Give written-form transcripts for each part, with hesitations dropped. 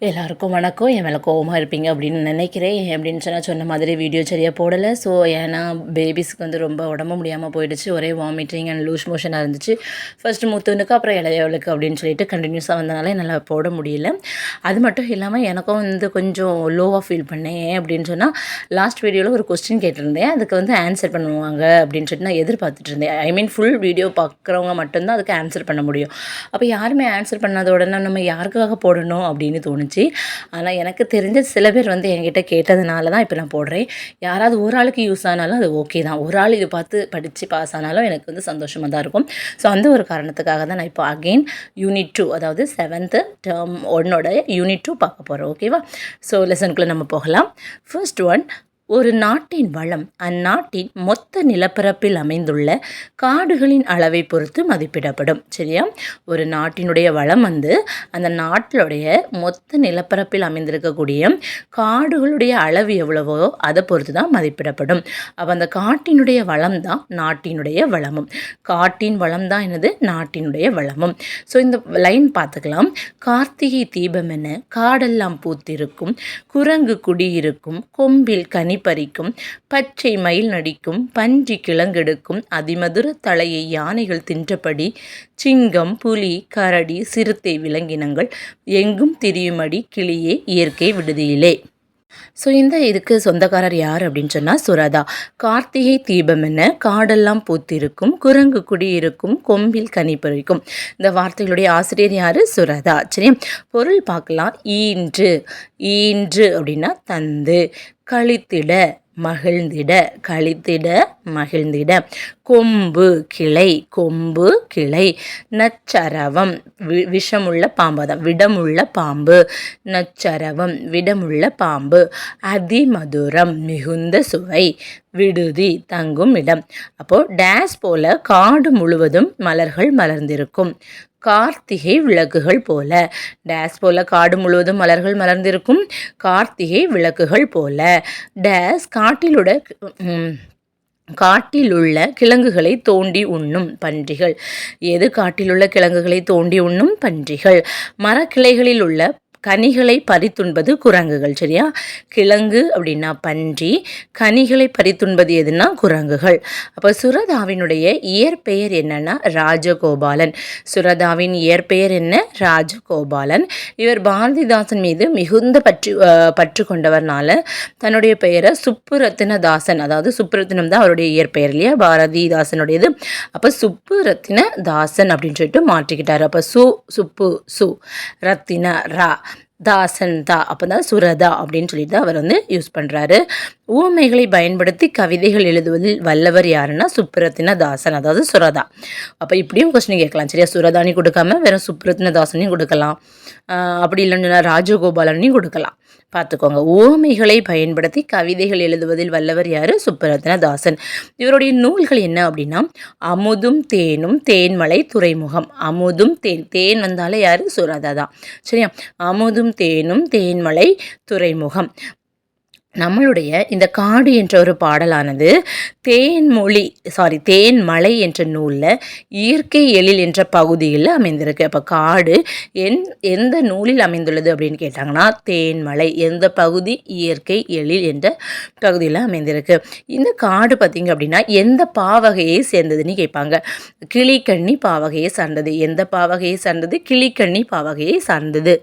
எல்லாருக்கும் வணக்கம். என் மேலே கோவமாக இருப்பீங்க அப்படின்னு நினைக்கிறேன். அப்படின்னு சொன்ன மாதிரி வீடியோ சரியாக போடலை. ஸோ ஏன்னா பேபிஸ்க்கு வந்து ரொம்ப உடம்பு முடியாமல் போயிடுச்சு. ஒரே வாமிட்டிங் அண்ட் லூஸ் மோஷனாக இருந்துச்சு. ஃபஸ்ட்டு மூத்தவனுக்கு அப்புறம் இளையவளுக்கு அப்படின்னு சொல்லிட்டு கண்டினியூஸாக வந்தனால என்னால் போட முடியல. அது மட்டும் இல்லாமல் எனக்கும் வந்து கொஞ்சம் லோவாக ஃபீல் பண்ணேன். ஏன் அப்படின்னு சொன்னால் லாஸ்ட் வீடியோவில் ஒரு கொஸ்டின் கேட்டிருந்தேன். அதுக்கு வந்து ஆன்சர் பண்ணுவாங்க அப்படின்னு சொல்லிட்டு நான் எதிர்பார்த்துட்டு இருந்தேன். ஐ மீன் ஃபுல் வீடியோ பார்க்குறவங்க மட்டும்தான் அதுக்கு ஆன்சர் பண்ண முடியும். அப்போ யாருமே ஆன்சர் பண்ணாத உடனே நம்ம யாருக்காக போடணும் அப்படின்னு தோணுச்சு. ஆனால் எனக்கு தெரிஞ்ச சில பேர் வந்து என்கிட்ட கேட்டதுனால தான் இப்போ நான் போடுறேன். யாராவது ஒரு ஆளுக்கு யூஸ் ஆனாலும் அது ஓகே தான். ஒரு ஆள் இது பார்த்து படித்து பாஸ் ஆனாலும் எனக்கு வந்து சந்தோஷமாக தான் இருக்கும். ஸோ அந்த ஒரு காரணத்துக்காக தான் நான் இப்போ அகெயின் யூனிட் 2 அதாவது 7th டேர்ம் 1 யூனிட் 2 பார்க்க போகிறோம். ஓகேவா? ஸோ லெசனுக்குள்ளே நம்ம போகலாம். ஃபர்ஸ்ட் ஒன், ஒரு நாட்டின் வளம் அந்நாட்டின் மொத்த நிலப்பரப்பில் அமைந்துள்ள காடுகளின் அளவை பொறுத்து மதிப்பிடப்படும். சரியா? ஒரு நாட்டினுடைய வளம் வந்து அந்த நாட்டினுடைய மொத்த நிலப்பரப்பில் அமைந்திருக்கக்கூடிய காடுகளுடைய அளவு எவ்வளவோ அதை பொறுத்து தான் மதிப்பிடப்படும். அப்போ அந்த காட்டினுடைய வளம் தான் நாட்டினுடைய வளமும். காட்டின் வளம் தான் என்னது? நாட்டினுடைய வளமும். ஸோ இந்த லைன் பார்த்துக்கலாம். கார்த்திகை தீபம் என காடெல்லாம் பூத்திருக்கும், குரங்கு குடியிருக்கும், கொம்பில் கனி பறிக்கும், பச்சை மயில் நடிக்கும், பன்றி கிழங்கெடுக்கும், அதிமதுர தலையை யானைகள் தின்றபடி, சிங்கம், புலி, கரடி, சிறுத்தை விலங்கினங்கள் எங்கும் திரியுமடி கிளியே இயற்கை விடுதியிலே. ஸோ இதுக்கு சொந்தக்காரர் யார் அப்படின்னு சொன்னால் சுரதா. கார்த்திகை தீபம் என்ன காடெல்லாம் பூத்திருக்கும், குரங்கு குடியிருக்கும், கொம்பில் கனி பறிக்கும். இந்த வார்த்தைகளுடைய ஆசிரியர் யார்? சுரதா. சரி, பொருள் பார்க்கலாம். ஈன்று. ஈன்று அப்படின்னா தந்து. கழித்திட மகிழ்ந்திட. கழித்திட மகிழ்ந்திட. கொம்பு கிளை. கொம்பு கிளை. நச்சரவம் விஷமுள்ள பாம்பு, அதான் விடமுள்ள பாம்பு. நச்சரவம் விடமுள்ள பாம்பு. அதிமதுரம் மிகுந்த சுவை. விடுதி தங்கும் இடம். அப்போது டேஸ் போல காடு முழுவதும் மலர்கள் மலர்ந்திருக்கும். கார்த்திகை விளக்குகள் போல. டேஸ் போல காடு முழுவதும் மலர்கள் மலர்ந்திருக்கும். கார்த்திகை விளக்குகள் போல. டேஸ் காட்டிலுள்ள கிழங்குகளை தோண்டி உண்ணும் பன்றிகள். எது காட்டிலுள்ள கிழங்குகளை தோண்டி உண்ணும்? பன்றிகள். மரக்கிளைகளில் உள்ள கனிகளை பறித்துண்பது குரங்குகள். சரியா? கிழங்கு அப்படின்னா பன்றி, கனிகளை பறித்துண்பது எதுனா குரங்குகள். அப்போ சுரதாவினுடைய இயற்பெயர் என்னன்னா ராஜகோபாலன். சுரதாவின் இயற்பெயர் என்ன? ராஜகோபாலன். இவர் பாரதிதாசன் மீது மிகுந்த பற்று கொண்டவர்னால தன்னுடைய பெயரை சுப்புரத்தினதாசன், அதாவது சுப்புரத்தினம் தான் அவருடைய இயற்பெயர் இல்லையா, பாரதிதாசனுடையது. அப்போ சுப்புரத்தின தாசன் அப்படின்னு சொல்லிட்டு மாற்றிக்கிட்டார். அப்போ சுப்பு சு, ரத்தின ரா, தாசன் தா, அப்போ தான் சுரதா அப்படின்னு சொல்லிட்டு தான் அவர் வந்து யூஸ் பண்ணுறாரு. ஊமைகளை பயன்படுத்தி கவிதைகள் எழுதுவதில் வல்லவர் யாருன்னா சுப்புரத்தின தாசன், அதாவது சுரதா. அப்போ இப்படியும் கொஸ்டின் கேட்கலாம். சரியா? சுரதானி கொடுக்காம வெறும் சுப்புரத்தின தாசனையும் கொடுக்கலாம், அப்படி இல்லைன்னா ராஜகோபாலனையும் கொடுக்கலாம். பார்த்துக்கோங்க. ஊமைகளை பயன்படுத்தி கவிதைகள் எழுதுவதில் வல்லவர் யார்? சுப்புரத்தின தாசன். இவருடைய நூல்கள் என்ன அப்படின்னா அமுதும் தேனும், தேன்மலை, துறைமுகம். அமுதும் தேன், தேன் வந்தாலே யார்? சுரதா தான். சரியா? அமுதும் தேனும், தேன்மலை, துறைமுகம். நம்மளுடைய இந்த காடு என்ற ஒரு பாடலானது தேன்மலை என்ற நூலில் இயற்கை எழில் என்ற பகுதியில் அமைந்திருக்கு. அப்போ காடு எந்த நூலில் அமைந்துள்ளது அப்படின்னு கேட்டாங்கன்னா தேன்மலை. எந்த பகுதி? இயற்கை எழில் என்ற பகுதியில் அமைந்திருக்கு. இந்த காடு பார்த்திங்க அப்படின்னா எந்த பாவகையை சேர்ந்ததுன்னு கேட்பாங்க. கிளிக்கண்ணி பாவகையை சார்ந்தது. எந்த பாவகையை சார்ந்தது? கிளிக்கண்ணி பாவகையை சார்ந்தது.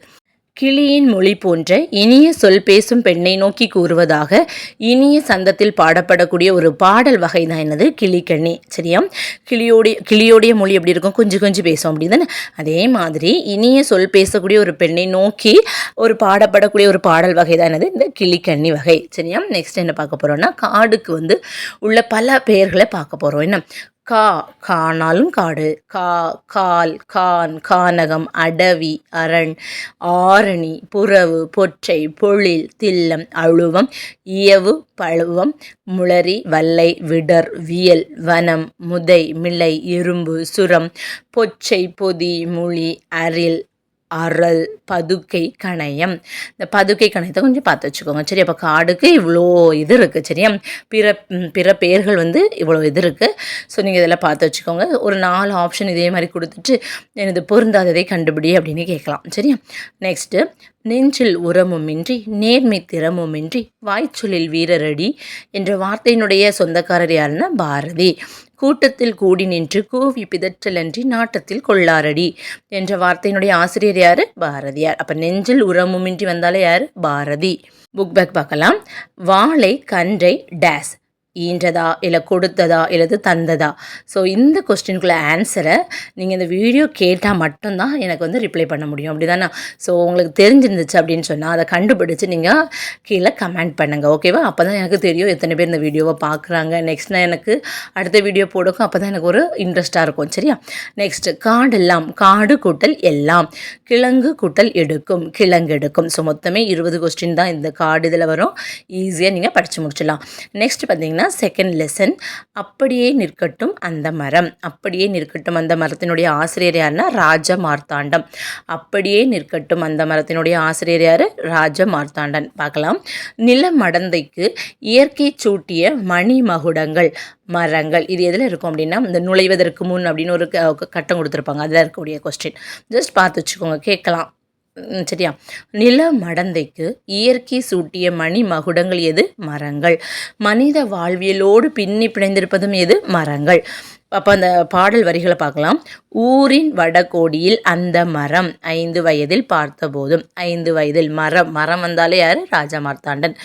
கிளியின் மொழி போன்ற இனிய சொல் பேசும் பெண்ணை நோக்கி கூறுவதாக இனிய சந்தத்தில் பாடப்படக்கூடிய ஒரு பாடல் வகை தான் என்னது? கிளிக்கண்ணி. சரியா? கிளியோடைய மொழி எப்படி இருக்கும்? கொஞ்சம் பேசும் அப்படி தானே. அதே மாதிரி இனிய சொல் பேசக்கூடிய ஒரு பெண்ணை நோக்கி ஒரு பாடப்படக்கூடிய ஒரு பாடல் வகை தான் என்னது? இந்த கிளிக்கண்ணி வகை. சரியா? நெக்ஸ்ட் என்ன பார்க்க போகிறோம்னா காடுக்கு வந்து உள்ள பல பெயர்களை பார்க்க போகிறோம். என்ன? கானாலும் காடு, கால், கான், கானகம், அடவி, அரண், ஆரணி, புறவு, பொற்றை, பொழில், தில்லம், அழுவம், இயவு, பழுவம், முளரி, வல்லை, விடர், வியல், வனம், முதை, மிளை, இரும்பு, சுரம், பொச்சை, பொதி, முழி, அரில், அறல், பதுக்கை, கணையம். இந்த பதுக்கை கணையத்தை கொஞ்சம் பார்த்து வச்சுக்கோங்க. சரி, அப்போ காடுக்கு இவ்வளோ இது இருக்குது. சரியா, பிற பிற பெயர்கள் வந்து இவ்வளோ இது இருக்குது. ஸோ நீங்கள் இதெல்லாம் பார்த்து வச்சுக்கோங்க. ஒரு 4 ஆப்ஷன் இதே மாதிரி கொடுத்துட்டு எனது பொருந்தாததை கண்டுபிடி அப்படின்னு கேட்கலாம். சரியா, நெக்ஸ்ட்டு நெஞ்சில் உரமுமின்றி நேர்மை திறமுமின்றி வாய்ச்சொல்லில் வீரரடி என்ற வார்த்தையினுடைய சொந்தக்காரர் யாருன்னா பாரதி. கூட்டத்தில் கூடி நின்று கூவி பிதற்றலன்றி நாட்டத்தில் கொள்ளாரடி என்ற வார்த்தையினுடைய ஆசிரியர் யார்? பாரதியார். அப்போ நெஞ்சில் உரமுமின்றி வந்தாலே யார்? பாரதி. புக் பேக் பார்க்கலாம். வாழை கன்றை டேஸ் ஈன்றதா இல்லை கொடுத்ததா இல்லது தந்ததா? ஸோ இந்த கொஸ்டினுக்குள்ள ஆன்சரை நீங்கள் இந்த வீடியோ கேட்டால் மட்டும்தான் எனக்கு வந்து ரிப்ளை பண்ண முடியும். அப்படி தானே? ஸோ உங்களுக்கு தெரிஞ்சிருந்துச்சு அப்படின்னு சொன்னால் அதை கண்டுபிடிச்சி நீங்கள் கீழே கமெண்ட் பண்ணுங்கள். ஓகேவா? அப்போ தான் எனக்கு தெரியும் எத்தனை பேர் இந்த வீடியோவை பார்க்குறாங்க. நெக்ஸ்ட் நான் எனக்கு அடுத்த வீடியோ போடுக்கும். அப்போ தான் எனக்கு ஒரு இன்ட்ரெஸ்ட்டாக இருக்கும். சரியா, நெக்ஸ்ட்டு காடெல்லாம், காடு கூட்டல் எல்லாம், கிழங்கு கூட்டல் எடுக்கும், கிழங்கு எடுக்கும். ஸோ மொத்தமே 20 கொஸ்டின் தான் இந்த காடு இதில் வரும். ஈஸியாக நீங்கள் படித்து முடிச்சிடலாம். நெக்ஸ்ட் பார்த்தீங்கன்னா செகண்ட் லெசன் அப்படியே நிற்கட்டும் அந்த மரம். அப்படியே நிற்கட்டும் அந்த மரத்தினுடைய ஆசிரியர் யாருன்னா ராஜ மார்த்தாண்டம். அப்படியே நிற்கட்டும் அந்த மரத்தினுடைய ஆசிரியர் யார்? ராஜ மார்த்தாண்டன். பார்க்கலாம். நிலமடந்தைக்கு இயற்கை சூட்டிய மணி மகுடங்கள் மரங்கள். இது எதில் இருக்கும் அப்படின்னா இந்த நுழைவதற்கு முன் அப்படின்னு ஒரு கட்டம் கொடுத்துருப்பாங்க. அதில் இருக்கக்கூடிய கொஸ்டின் ஜஸ்ட் பார்த்து வச்சுக்கோங்க, கேட்கலாம். சரியா, நில மடந்தைக்கு இயற்கை சூட்டிய மணி மகுடங்கள் எது? மரங்கள். மனித வாழ்வியலோடு பின்னி பிணைந்திருப்பதும் எது? மரங்கள். அப்போ அந்த பாடல் வரிகளை பார்க்கலாம். ஊரின் வடகோடியில் அந்த மரம் 5 வயதில் பார்த்தபோதும். 5 வயதில் மரம். மரம் வந்தாலே யார்? ராஜா மார்த்தாண்டன்.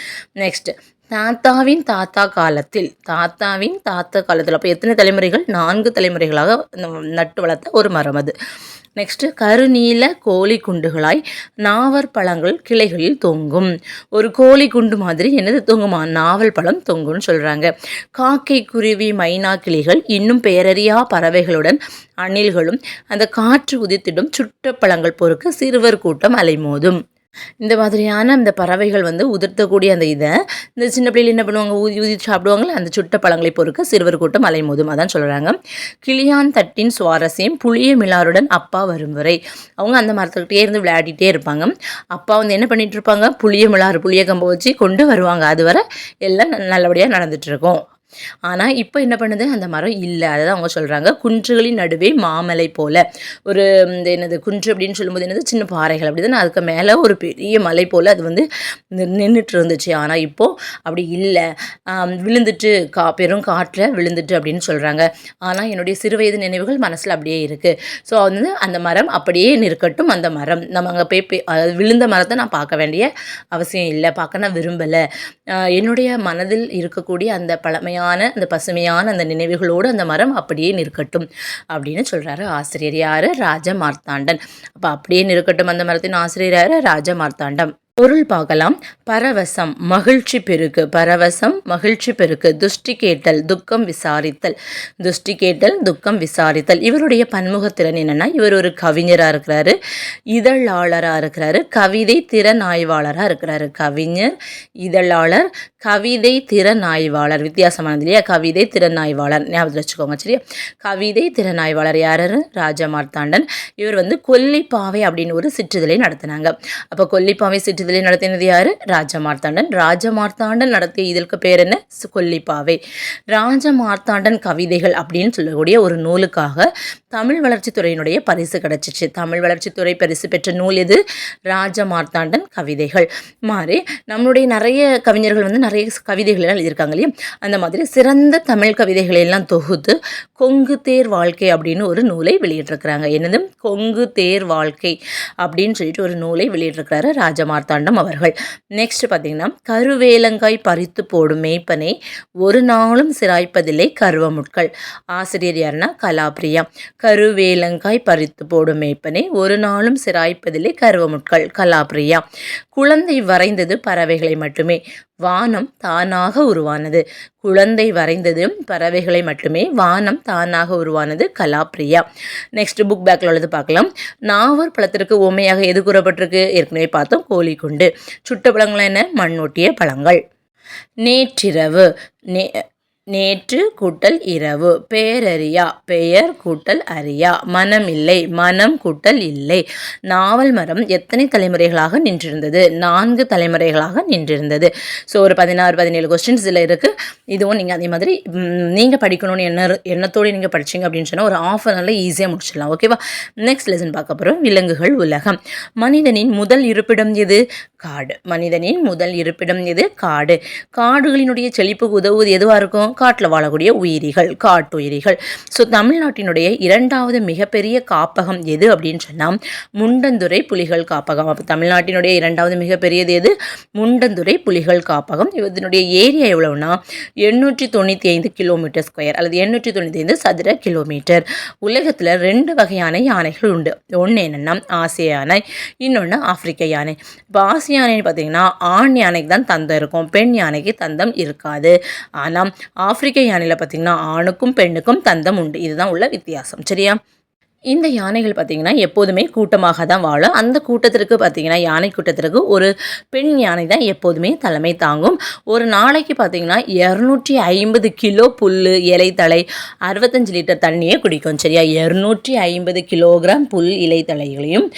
நெக்ஸ்ட் தாத்தாவின் தாத்தா காலத்தில். தாத்தாவின் தாத்தா காலத்தில். அப்போ எத்தனை தலைமுறைகள்? 4 தலைமுறைகளாக நட்டு வளர்த்த ஒரு மரம் அது. நெக்ஸ்ட்டு கருநீல கோழி குண்டுகளாய் நாவல் பழங்கள் கிளைகளில் தொங்கும். ஒரு கோழி குண்டு மாதிரி என்னது தொங்குமா? நாவல் பழம் தொங்கும்னு சொல்கிறாங்க. காக்கை, குருவி, மைனா, கிளிகள் இன்னும் பெயரறியா பறவைகளுடன் அணில்களும் அந்த காற்று உதித்திடும் சுட்ட பழங்கள் பொறுக்க சிறுவர் கூட்டம் அலைமோதும். இந்த மாதிரியான அந்த பறவைகள் வந்து உதிர்த்தக்கூடிய அந்த இதை இந்த சின்ன பிள்ளைகள் என்ன பண்ணுவாங்க? ஊதி ஊதி சாப்பிடுவாங்களே, அந்த சுட்ட பழங்களை பொறுக்க சிறுவர் கூட்டம் அலைமோதும். அதான் சொல்கிறாங்க. கிளியான் தட்டின் சுவாரஸ்யம் புளிய மிலாருடன் அப்பா வரும் வரை. அவங்க அந்த மரத்துக்கிட்டே இருந்து விளையாடிட்டே இருப்பாங்க. அப்பா வந்து என்ன பண்ணிட்டு இருப்பாங்க? புளிய மிலாறு, புளிய கம்பை வச்சு கொண்டு வருவாங்க. அது வரை எல்லாம் நல்லபடியாக நடந்துட்டு இருக்கும். ஆனால் இப்போ என்ன பண்ணுது? அந்த மரம் இல்லை. அதை தான் அவங்க சொல்கிறாங்க. குன்றுகளின் நடுவே மாமலை போல. ஒரு இந்த என்னது குன்று அப்படின்னு சொல்லும்போது என்னது? சின்ன பாறைகள் அப்படி தானே. அதுக்கு மேலே ஒரு பெரிய மலை போல் அது வந்து நின்றுட்டு இருந்துச்சு. ஆனால் இப்போது அப்படி இல்லை, விழுந்துட்டு பெரும் காற்றில் விழுந்துட்டு அப்படின்னு சொல்கிறாங்க. ஆனால் என்னுடைய சிறுவயது நினைவுகள் மனசில் அப்படியே இருக்குது. ஸோ வந்து அந்த மரம் அப்படியே நிற்கட்டும் அந்த மரம். நம்ம அங்கே போய் விழுந்த மரத்தை நான் பார்க்க வேண்டிய அவசியம் இல்லை, பார்க்க நான் விரும்பலை. என்னுடைய மனதில் இருக்கக்கூடிய அந்த பழமையான அந்த பசுமையான அந்த நினைவுகளோடு அந்த மரம் அப்படியே நிற்கட்டும் அப்படின்னு சொல்கிறாரு ஆசிரியர். யார்? ராஜ மார்த்தாண்டன். அப்போ அப்படியே நிற்கட்டும் அந்த மரத்தின் ஆசிரியர் யார்? ராஜ மார்த்தாண்டம். பொருள் பார்க்கலாம். பரவசம் மகிழ்ச்சி பெருக்கு. பரவசம் மகிழ்ச்சி பெருக்கு. துஷ்டி கேட்டல் துக்கம் விசாரித்தல். துஷ்டி கேட்டல் துக்கம் விசாரித்தல். இவருடைய பன்முகத்திறன் என்னென்னா, இவர் ஒரு கவிஞராக இருக்கிறாரு, இதழாளராக இருக்கிறாரு, கவிதை திறனாய்வாளராக இருக்கிறாரு. கவிஞர், இதழாளர், கவிதை திறனாய்வாளர். வித்தியாசமானது இல்லையா? கவிதை திறனாய்வாளர் ஞாபகத்தில் வச்சுக்கோங்க. சரியா, கவிதை திறனாய்வாளர் யார்? ராஜா மார்த்தாண்டன். இவர் வந்து கொல்லிப்பாவை அப்படின்னு ஒரு சிற்றிதழை நடத்தினாங்க. அப்போ கொல்லிப்பாவை சிற்றிதழை நடத்தினது யாரு? ராஜா மார்த்தாண்டன். ராஜா மார்த்தாண்டன் நடத்திய இதற்கு பேர் என்ன? கொல்லிப்பாவை. ராஜா மார்த்தாண்டன் கவிதைகள் அப்படின்னு சொல்லக்கூடிய ஒரு நூலுக்காக தமிழ் வளர்ச்சித்துறையினுடைய பரிசு கிடச்சிச்சு. தமிழ் வளர்ச்சித்துறை பரிசு பெற்ற நூல் எது? ராஜா மார்த்தாண்டன் கவிதைகள். மாதிரி நம்மளுடைய நிறைய கவிஞர்கள் வந்து நிறைய கவிதைகள் எல்லாம் எழுதியிருக்காங்க இல்லையா? அந்த மாதிரி சிறந்த தமிழ் கவிதைகளை எல்லாம் தொகுத்து கொங்கு தேர் வாழ்க்கை அப்படின்னு ஒரு நூலை வெளியிட்டிருக்கிறாங்க. என்னது? கொங்கு தேர் வாழ்க்கை அப்படின்னு சொல்லிட்டு ஒரு நூலை வெளியிட்டிருக்கிறாரு ராஜா மார்த்தாண்டம் அவர்கள். நெக்ஸ்ட் பார்த்தீங்கன்னா, கருவேலங்காய் பறித்து போடும் மேய்ப்பனை ஒரு நாளும் சிராய்ப்பதில்லை கருவமுட்கள். ஆசிரியர் யாருன்னா கலாப்ரியா. கருவேலங்காய் பறித்து போடும் மேய்ப்பனை ஒரு நாளும் சிராய்ப்பதில்லை கருவமுட்கள். கலாப்ரியா. குழந்தை வரைந்தது பறவைகளை மட்டுமே, வானம் தானாக உருவானது. குழந்தை வரைந்தது பறவைகளை மட்டுமே, வானம் தானாக உருவானது. கலாப்ரியா. நெக்ஸ்ட் புக் பேக்கில் உள்ளது பார்க்கலாம். நாவல் பழத்திற்கு உண்மையாக எது கூறப்பட்டிருக்கு? ஏற்கனவே பார்த்தோம், கோழி குண்டு. சுட்ட பழங்கள் என்ன? மண் ஒட்டிய பழங்கள். நேற்றிரவு நேற்று கூட்டல் இரவு. பேரறியா பெயர் கூட்டல் அறியா. மனமில்லை மனம் கூட்டல் இல்லை. நாவல் மரம் எத்தனை தலைமுறைகளாக நின்றிருந்தது? 4 தலைமுறைகளாக நின்றிருந்தது. ஸோ ஒரு 16-17 கொஸ்டின்ஸ் இதில் இருக்குது. இதுவும் நீங்கள் அதே மாதிரி நீங்கள் படிக்கணும்னு எண்ணத்தோடு நீங்கள் படிச்சிங்க அப்படின்னு சொன்னால் ஒரு ½ hour ஈஸியாக முடிச்சிடலாம். ஓகேவா? நெக்ஸ்ட் லெசன் பார்க்க போகிறோம். விலங்குகள் உலகம். மனிதனின் முதல் இருப்பிடம் எது? காடு. மனிதனின் முதல் இருப்பிடம் எது? காடு. காடுகளினுடைய செழிப்புக்கு உதவுவது எதுவாக இருக்கும்? காட்டில் வாழக்கூடிய உயிரிகள், காட்டுயிரிகள். ஸோ தமிழ்நாட்டினுடைய 2வது மிகப்பெரிய காப்பகம் எது அப்படின்னு சொன்னால் முண்டந்துறை புலிகள் காப்பகம். அப்போ தமிழ்நாட்டினுடைய 2வது மிகப்பெரியது எது? முண்டந்துறை புலிகள் காப்பகம். இதனுடைய ஏரியா எவ்வளவுனா 895 கிலோமீட்டர் ஸ்கொயர் அல்லது 895 சதுர கிலோமீட்டர். உலகத்தில் 2 வகையான யானைகள் உண்டு. ஒன்று என்னென்னா ஆசிய யானை, இன்னொன்று ஆப்பிரிக்க யானை. இப்போ ஆசிய யானைன்னு பார்த்தீங்கன்னா ஆண் யானைக்கு தான் தந்தம் இருக்கும், பெண் யானைக்கு தந்தம் இருக்காது. ஆனால் ஆப்பிரிக்க யானையில் பார்த்திங்கன்னா ஆணுக்கும் பெண்ணுக்கும் தந்தம் உண்டு. இதுதான் உள்ள வித்தியாசம். சரியா? இந்த யானைகள் பார்த்திங்கன்னா எப்போதுமே கூட்டமாக தான் வாழும். அந்த கூட்டத்திற்கு பார்த்திங்கன்னா யானை கூட்டத்திற்கு ஒரு பெண் யானை தான் எப்போதுமே தலைமை தாங்கும். ஒரு நாளைக்கு பார்த்திங்கன்னா 250 கிலோ புல், இலை, தழை, 65 லிட்டர் தண்ணியே குடிக்கும். சரியா? 250 கிலோகிராம் புல், இலை, தழைகளையும்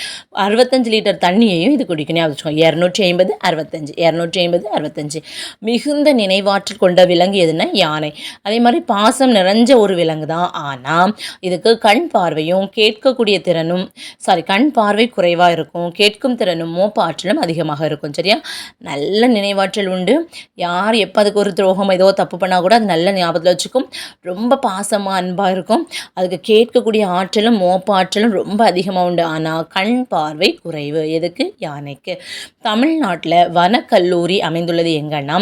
65 லிட்டர் தண்ணியையும் இது குடிக்கணும். வச்சுக்கோங்க. 250 65 250 65. மிகுந்த நினைவாற்றல் கொண்ட விலங்கு எதுன்னா யானை. அதே மாதிரி பாசம் நிறைஞ்ச ஒரு விலங்கு தான். ஆனால் இதுக்கு கண் பார்வையும் கேட்கக்கூடிய திறனும் கண் பார்வை குறைவாக இருக்கும், கேட்கும் திறனும் மோப்ப ஆற்றலும் அதிகமாக இருக்கும். சரியா? நல்ல நினைவாற்றல் உண்டு. யார் எப்போ அதுக்கு ஒரு துரோகம் ஏதோ தப்பு பண்ணால் கூட அது நல்ல ஞாபகத்தில் வச்சுக்கும். ரொம்ப பாசமாக அன்பாக இருக்கும். அதுக்கு கேட்கக்கூடிய ஆற்றலும் மோப்ப ஆற்றலும் ரொம்ப அதிகமாக உண்டு. ஆனால் கண் பார்வை குறைவு. எதுக்கு? யானைக்கு. தமிழ்நாட்டில் வனக்கல்லூரி அமைந்துள்ளது எங்கன்னா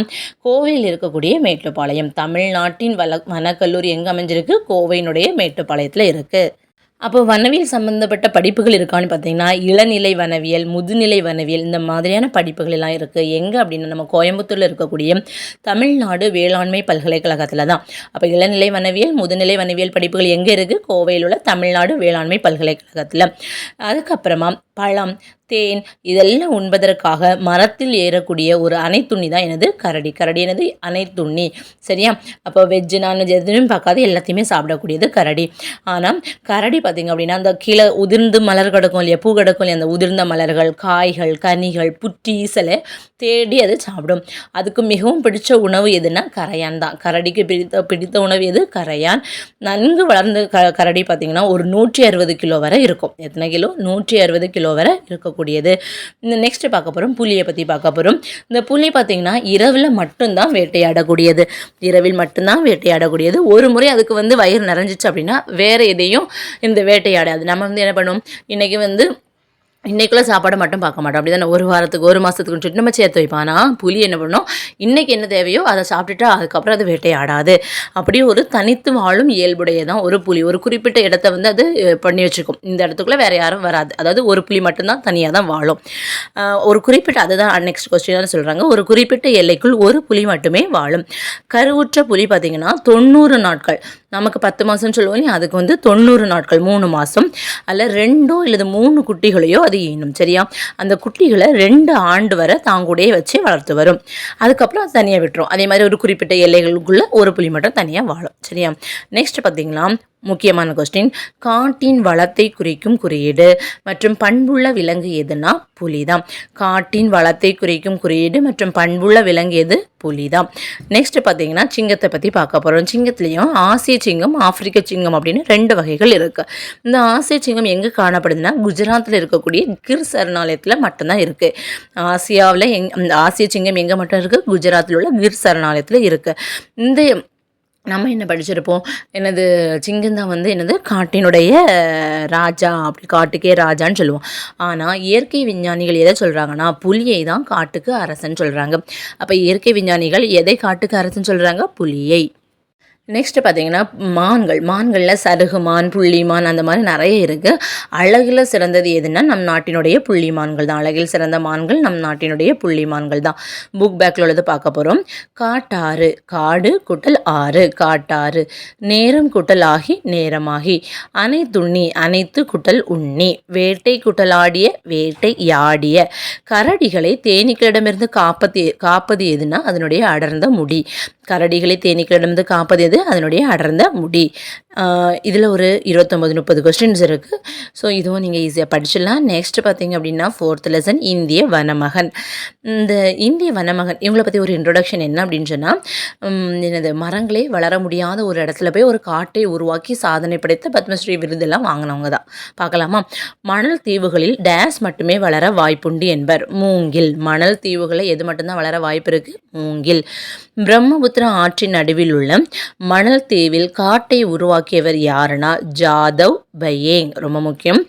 கோவையில் இருக்கக்கூடிய மேட்டுப்பாளையம். தமிழ்நாட்டின் வனக்கல்லூரி எங்கே அமைஞ்சிருக்கு? கோவையினுடைய மேட்டுப்பாளையத்தில் இருக்குது. அப்போ வனவியல் சம்மந்தப்பட்ட படிப்புகள் இருக்கான்னு பார்த்தீங்கன்னா இளநிலை வனவியல், முதுநிலை வனவியல், இந்த மாதிரியான படிப்புகள் எல்லாம் இருக்குது. எங்கே அப்படின்னா நம்ம கோயம்புத்தூரில் இருக்கக்கூடிய தமிழ்நாடு வேளாண்மை பல்கலைக்கழகத்தில் தான். அப்போ இளநிலை வனவியல், முதுநிலை வனவியல் படிப்புகள் எங்கே இருக்குது? கோவையில் உள்ள தமிழ்நாடு வேளாண்மை பல்கலைக்கழகத்தில். அதுக்கப்புறமா பழம், தேன் இதெல்லாம் உண்பதற்காக மரத்தில் ஏறக்கூடிய ஒரு அனைத்துண்ணி தான் எனது கரடி. கரடி எனது அனைத்துண்ணி. சரியா? அப்போ வெஜ்ஜு நான்வெஜ் எதுவும் பார்க்காது, எல்லாத்தையுமே சாப்பிடக்கூடியது கரடி. ஆனால் கரடி பார்த்திங்க அப்படின்னா அந்த கீழே உதிர்ந்து மலர் கிடக்கும் இல்லையா, பூ கிடக்கும் இல்லையா, அந்த உதிர்ந்த மலர்கள், காய்கள், கனிகள், புற்றி, ஈசலை தேடி அது சாப்பிடும். அதுக்கு மிகவும் பிடிச்ச உணவு எதுனா கரையான் தான். கரடிக்கு பிடித்த உணவு எது? கரையான். நன்கு வளர்ந்த கரடி பார்த்திங்கன்னா ஒரு 160 கிலோ வரை இருக்கும். எத்தனை கிலோ? 160 கிலோ வரை இருக்கக்கூடியது. இந்த நெக்ஸ்ட் பார்க்க போகிறோம், புலியை பற்றி பார்க்க போகிறோம். இந்த புலி பார்த்திங்கன்னா இரவில் மட்டும்தான் வேட்டையாடக்கூடியது. இரவில் மட்டும்தான் வேட்டையாடக்கூடியது. ஒரு முறை அதுக்கு வயிறு நிறைஞ்சிச்சு அப்படின்னா வேறு எதையும் இந்த வேட்டையாடாது. நம்ம என்ன பண்ணுவோம், இன்றைக்குள்ள சாப்பாடை மட்டும் பார்க்க மாட்டோம். அப்படி தானே? ஒரு வாரத்துக்கு, ஒரு மாதத்துக்கு சொல்லிட்டு நம்ம சேர்த்து வைப்போம். ஆனால் புலி என்ன பண்ணோம், இன்றைக்கி என்ன தேவையோ அதை சாப்பிட்டுட்டு அதுக்கப்புறம் அது வேட்டையாடாது. அப்படி ஒரு தனித்து வாழும் இயல்புடையதான் ஒரு புலி. ஒரு குறிப்பிட்ட இடத்த அது பண்ணி வச்சுக்கும். இந்த இடத்துக்குள்ளே வேறு யாரும் வராது. அதாவது ஒரு புலி மட்டும்தான் தனியாக தான் வாழும். ஒரு குறிப்பிட்ட, அதுதான் நெக்ஸ்ட் கொஸ்டினாக சொல்கிறாங்க, ஒரு குறிப்பிட்ட எல்லைக்குள் ஒரு புலி மட்டுமே வாழும். கருவுற்ற புலி பார்த்திங்கன்னா 90 நாட்கள், நமக்கு 10 மாதம்னு சொல்லுவோம், அதுக்கு 90 நாட்கள், 3 மாதம் அல்ல 2 அல்லது 3 குட்டிகளையோ அது ஈனும். சரியா? அந்த குட்டிகளை 2 ஆண்டு வரை தாங்கூடையே வச்சு வளர்த்து வரும். அதுக்கப்புறம் அது தனியாக விட்டுரும். அதே மாதிரி ஒரு குறிப்பிட்ட எல்லைகளுக்குள்ள ஒரு புலி மட்டும் தனியாக வாழும். சரியா? நெக்ஸ்ட் பார்த்தீங்கன்னா முக்கியமான கொஸ்டின், காட்டின் வளத்தை குறிக்கும் குறியீடு மற்றும் பண்புள்ள விலங்கு எதுனா புலிதான். காட்டின் வளத்தை குறிக்கும் குறியீடு மற்றும் பண்புள்ள விலங்கு எது? புலிதான். நெக்ஸ்ட் பார்த்தீங்கன்னா சிங்கத்தை பற்றி பார்க்க போகிறோம். சிங்கத்துலேயும் ஆசிய சிங்கம், ஆப்பிரிக்க சிங்கம் அப்படின்னு 2 வகைகள் இருக்குது. இந்த ஆசிய சிங்கம் எங்கே காணப்படுதுன்னா குஜராத்தில் இருக்கக்கூடிய கிர் சரணாலயத்தில் மட்டும்தான் இருக்குது. ஆசியாவில் ஆசிய சிங்கம் எங்கே மட்டும் இருக்குது? குஜராத்தில் உள்ள கிர் சரணாலயத்தில் இருக்குது. இந்த நம்ம என்ன படிச்சிருப்போம், என்னது சிங்கம் தான் என்னது காட்டினுடைய ராஜா, அப்படி காட்டுக்கே ராஜான்னு சொல்லுவோம். ஆனால் இயற்கை விஞ்ஞானிகள் எதை சொல்கிறாங்கன்னா புலியை தான் காட்டுக்கு அரசன் சொல்கிறாங்க. அப்போ இயற்கை விஞ்ஞானிகள் எதை காட்டுக்கு அரசன் சொல்கிறாங்க? புலியை. நெக்ஸ்ட்டு பார்த்தீங்கன்னா மான்களில் சருகுமான், புள்ளிமான் அந்த மாதிரி நிறைய இருக்குது. அழகில் சிறந்தது எதுன்னா நம் நாட்டினுடைய புள்ளிமான்கள் தான். அழகில் சிறந்த மான்கள் நம் நாட்டினுடைய புள்ளிமான்கள் தான். புக் பேக்கில் உள்ளது பார்க்க போகிறோம். காட்டாறு, காடு கூட்டல் ஆறு, காட்டாறு. நேரம் கூட்டல் ஆகி, நேரமாகி. அனைத்துண்ணி, அனைத்து கூட்டல் உண்ணி. வேட்டை கூட்டலாடிய, வேட்டை யாடிய. கரடிகளை தேனீக்களிடமிருந்து காப்பது எதுனா அதனுடைய அடர்ந்த முடி. கரடிகளை தேனீக்களிடமிருந்து காப்பது எது? அதனுடைய அடர்ந்த முடி. இதில் ஒரு 29-30 கொஸ்டின்ஸ் இருக்குது. ஸோ இதுவும் நீங்கள் ஈஸியாக படிச்சிடலாம். நெக்ஸ்ட் பார்த்தீங்க அப்படின்னா 4th லெசன் இந்திய வனமகன். இந்த இந்திய வனமகன் இவங்களை பற்றி ஒரு இன்ட்ரொடக்ஷன் என்ன அப்படின்னு சொன்னால், என்னது மரங்களே வளர முடியாத ஒரு இடத்துல போய் ஒரு காட்டை உருவாக்கி சாதனை படைத்த பத்மஸ்ரீ விருதெல்லாம் வாங்கினவங்க தான். பார்க்கலாமா? மணல் தீவுகளில் டேஸ் மட்டுமே வளர வாய்ப்புண்டு என்பர். மூங்கில். மணல் தீவுகளில் எது மட்டும்தான் வளர வாய்ப்பு இருக்குது? மூங்கில். பிரம்மபுத்திரா ஆற்றின் நடுவில் உள்ள மணல் தீவில் காட்டை உருவாக்கியவர் யாருன்னா ஜாதவ் பையேங். ரொம்ப முக்கியம்.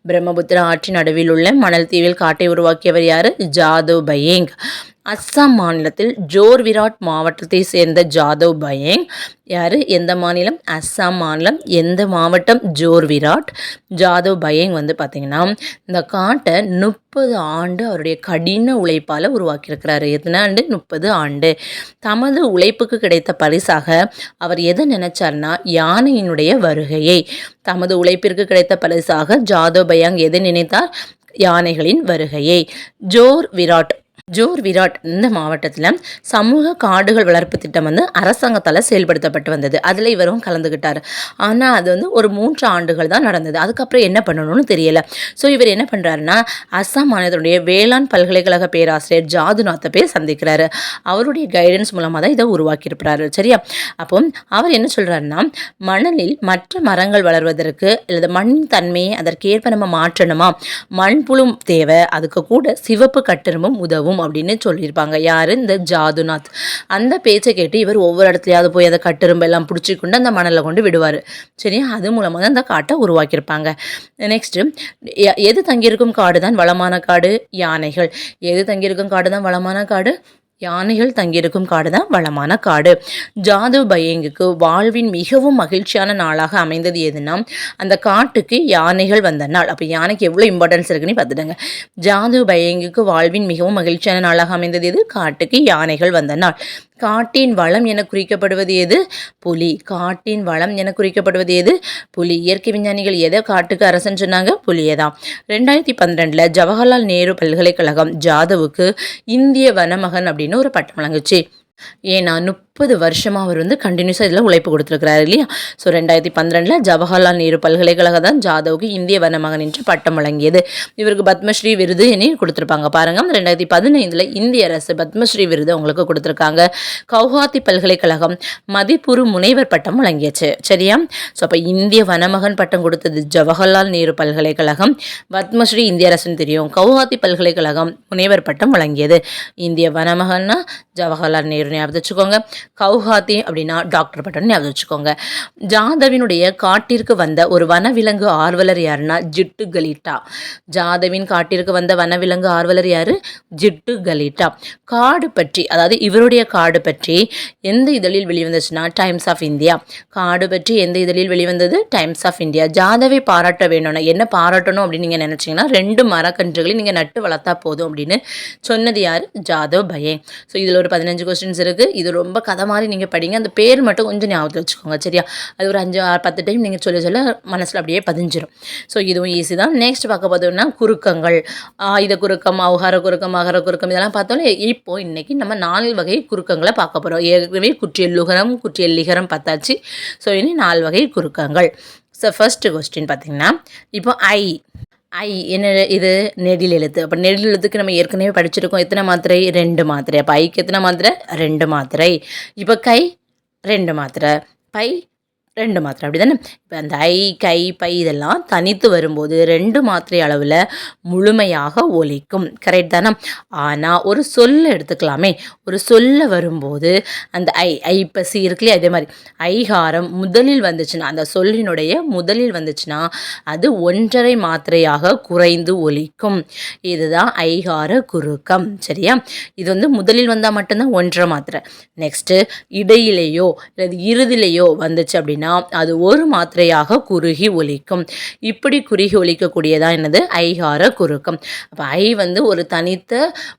பிரம்மபுத்திரா ஆற்றின் நடுவில் உள்ள மணல் தீவில் காட்டை உருவாக்கியவர் யாரு? ஜாதவ் பையேங். அஸ்ஸாம் மாநிலத்தில் ஜோர்விராட் மாவட்டத்தை சேர்ந்த ஜாதவ் பையேங் யார்? எந்த மாநிலம்? அஸ்ஸாம் மாநிலம். எந்த மாவட்டம்? ஜோர்விராட். ஜாதவ் பையேங் வந்து பார்த்திங்கன்னா இந்த காட்டை 30 ஆண்டு அவருடைய கடின உழைப்பால் உருவாக்கியிருக்கிறாரு. எத்தனை ஆண்டு? 30 ஆண்டு. தமது உழைப்புக்கு கிடைத்த பரிசாக அவர் எதை நினைச்சார்னா யானையினுடைய வருகையை. தமது உழைப்பிற்கு கிடைத்த பரிசாக ஜாதவ் பையேங் எதை நினைத்தார்? யானைகளின் வருகையை. ஜோர்விராட் இந்த மாவட்டத்தில் சமூக காடுகள் வளர்ப்பு திட்டம் வந்து அரசாங்கத்தால் செயல்படுத்தப்பட்டு வந்தது. அதில் இவரும் கலந்துக்கிட்டார். ஆனால் அது வந்து ஒரு 3 ஆண்டுகள் தான் நடந்தது. அதுக்கப்புறம் என்ன பண்ணணும்னு தெரியலை. ஸோ இவர் என்ன பண்ணுறாருன்னா அஸ்ஸாம் மாநிலத்தினுடைய வேளாண் பல்கலைக்கழக பேராசிரியர் ஜாதுநாத்தை போய் சந்திக்கிறாரு. அவருடைய கைடன்ஸ் மூலமாக தான் இதை உருவாக்கியிருக்கிறாரு. சரியா? அப்போ அவர் என்ன சொல்கிறாருன்னா மணலில் மற்ற மரங்கள் வளர்வதற்கு அல்லது மண்ணின் தன்மையை அதற்கேற்ப நம்ம மாற்றணுமா, மண்புழு தேவை, அதுக்கு கூட சிவப்பு கட்டெரும்பும் உதவும் அப்படின்னு சொல்லியிருப்பாங்க. யாரு? இந்த ஜாதுநாத். அந்த பேச்சை கேட்டு இவர் ஒவ்வொரு இடத்துலையாவது போய் அந்த கட்டெரும்பெல்லாம் பிடிச்சி கொண்டு அந்த மணலில் கொண்டு விடுவார். சரியா? அது மூலமாக தான் அந்த காட்டை உருவாக்கியிருப்பாங்க. நெக்ஸ்ட்டு எது தங்கியிருக்கும் காடு தான் வளமான காடு? யானைகள். எது தங்கியிருக்கும் காடு தான் வளமான காடு? யானைகள் தங்கியிருக்கும் காடு தான் வளமான காடு. ஜாதவ் பையேங்குக்கு வாழ்வின் மிகவும் மகிழ்ச்சியான நாளாக அமைந்தது எதுனா அந்த காட்டுக்கு யானைகள் வந்த நாள். அப்போ யானைக்கு எவ்வளோ இம்பார்ட்டன்ஸ் இருக்குன்னு பார்த்துடுங்க. ஜாதவ் பையேங்குக்கு வாழ்வின் மிகவும் மகிழ்ச்சியான நாளாக அமைந்தது எது? காட்டுக்கு யானைகள் வந்த நாள். காட்டின் வளம் என குறிக்கப்படுவது எது? புலி. காட்டின் வளம் என குறிக்கப்படுவது எது? புலி. இயற்கை விஞ்ஞானிகள் எதை காட்டுக்கு அரசன் சொன்னாங்க? புலியை தான். 2012 ஜவஹர்லால் நேரு பல்கலைக்கழகம் ஜாதவுக்கு இந்திய வனமகன் அப்படின்னு ஒரு பட்டம் வழங்குச்சு. ஏன்னா 30 வருஷமாக அவர் வந்து கண்டினியூஸாக இதில் உழைப்பு கொடுத்துருக்கிறாரு இல்லையா? ஸோ 2012 ஜவஹர்லால் நேரு பல்கலைக்கழகம் தான் ஜாதவுக்கு இந்திய வனமகன் என்று பட்டம் வழங்கியது. இவருக்கு பத்மஸ்ரீ விருது இனி கொடுத்துருப்பாங்க. பாருங்கள், 2015 இந்திய அரசு பத்மஸ்ரீ விருது அவங்களுக்கு கொடுத்துருக்காங்க. கவுஹாத்தி பல்கலைக்கழகம் மதிப்புறு முனைவர் பட்டம் வழங்கியச்சு. சரியா? ஸோ அப்போ இந்திய வனமகன் பட்டம் கொடுத்தது ஜவஹர்லால் நேரு பல்கலைக்கழகம். பத்மஸ்ரீ இந்திய அரசுன்னு தெரியும். கவுஹாத்தி பல்கலைக்கழகம் முனைவர் பட்டம் வழங்கியது. இந்திய வனமகன்னா ஜவஹர்லால் நேரு ஞாபகம் வச்சுக்கோங்க. கவுஹாத்தி அப்படின்னா டாக்டர் பட்டம் ஞாபகம் வச்சுக்கோங்க. ஜாதவினுடைய காட்டிற்கு வந்த ஒரு வனவிலங்கு ஆர்வலர் யாருன்னா ஜிட்டு கலீட்டா. ஜாதவின் காட்டிற்கு வந்த வனவிலங்கு ஆர்வலர் யாரு? ஜிட்டு கலீட்டா. காடு பற்றி, அதாவது இவருடைய காடு பற்றி எந்த இதழில் வெளிவந்துச்சுன்னா டைம்ஸ் ஆஃப் இந்தியா. காடு பற்றி எந்த இதழில் வெளிவந்தது? Times of India. ஜாதவை பாராட்ட வேணும்னா என்ன பாராட்டணும் அப்படின்னு நீங்கள் நினச்சிங்கன்னா 2 மரக்கன்றுகளை நீங்கள் நட்டு வளர்த்தா போதும் அப்படின்னு சொன்னது யார்? ஜாதவ் பையேங். ஸோ இதில் ஒரு 15 கொஸ்டின்ஸ் இருக்குது. இது ரொம்ப கதை மாதிரி நீங்கள் படிங்க. அந்த பேர் மட்டும் கொஞ்சம் ஞாபகத்தில் வச்சுக்கோங்க. சரியா? அது ஒரு 5-10 டைம் நீங்கள் சொல்ல மனசில் அப்படியே பதிஞ்சிடும். ஸோ இதுவும் ஈஸி தான். நெக்ஸ்ட் பார்க்க பார்த்தோம்னா குறுக்கங்கள். ஆயுத குறுக்கம், அவுகார குறுக்கம், அகர குறுக்கம் இதெல்லாம் பார்த்தோம்னா இப்போது இன்றைக்கி நம்ம 4 வகை குறுக்கங்களை பார்க்க போகிறோம். ஏற்கனவே குற்றியல்லுகரம், குற்றியல்லிகரம் பார்த்தாச்சு. ஸோ இனி 4 வகை குறுக்கங்கள். ஸோ ஃபர்ஸ்ட் கொஸ்டின் பார்த்திங்கன்னா இப்போ ஐ என்ன? இது நெடில் எழுத்து. அப்போ நெடில் எழுத்துக்கு நம்ம ஏற்கனவே படிச்சிருக்கோம். எத்தனை மாத்திரை? 2 மாத்திரை. அப்போ ஐக்கு எத்தனை மாத்திரை? 2 மாத்திரை. இப்போ கை 2 மாத்திரை, பை 2 மாத்திரை. அப்படி தானே? இப்போ அந்த ஐ, கை, பை இதெல்லாம் தனித்து வரும்போது 2 மாத்திரை அளவில் முழுமையாக ஒலிக்கும். கரெக்ட் தானே? ஆனால் ஒரு சொல்ல எடுத்துக்கலாமே. ஒரு சொல்ல வரும்போது அந்த ஐப்பசி இருக்குல்லையே, அதே மாதிரி ஐகாரம் முதலில் வந்துச்சுன்னா, அந்த சொல்லினுடைய முதலில் வந்துச்சுன்னா அது 1.5 மாத்திரையாக குறைந்து ஒலிக்கும். இதுதான் ஐகார குறுக்கம். சரியா? இது வந்து முதலில் வந்தால் மட்டும்தான் 1.5 மாத்திரை. நெக்ஸ்ட்டு இடையிலேயோ அல்லது இறுதியிலேயோ வந்துச்சு அப்படின்னா அது 1 மாத்திரையாக குறுகி ஒலிக்கும். இப்படி குறுகி ஒலிக்கக்கூடியதான் என்னது? ஐகார குறுக்கம். அப்போ ஐ வந்து ஒரு தனித்த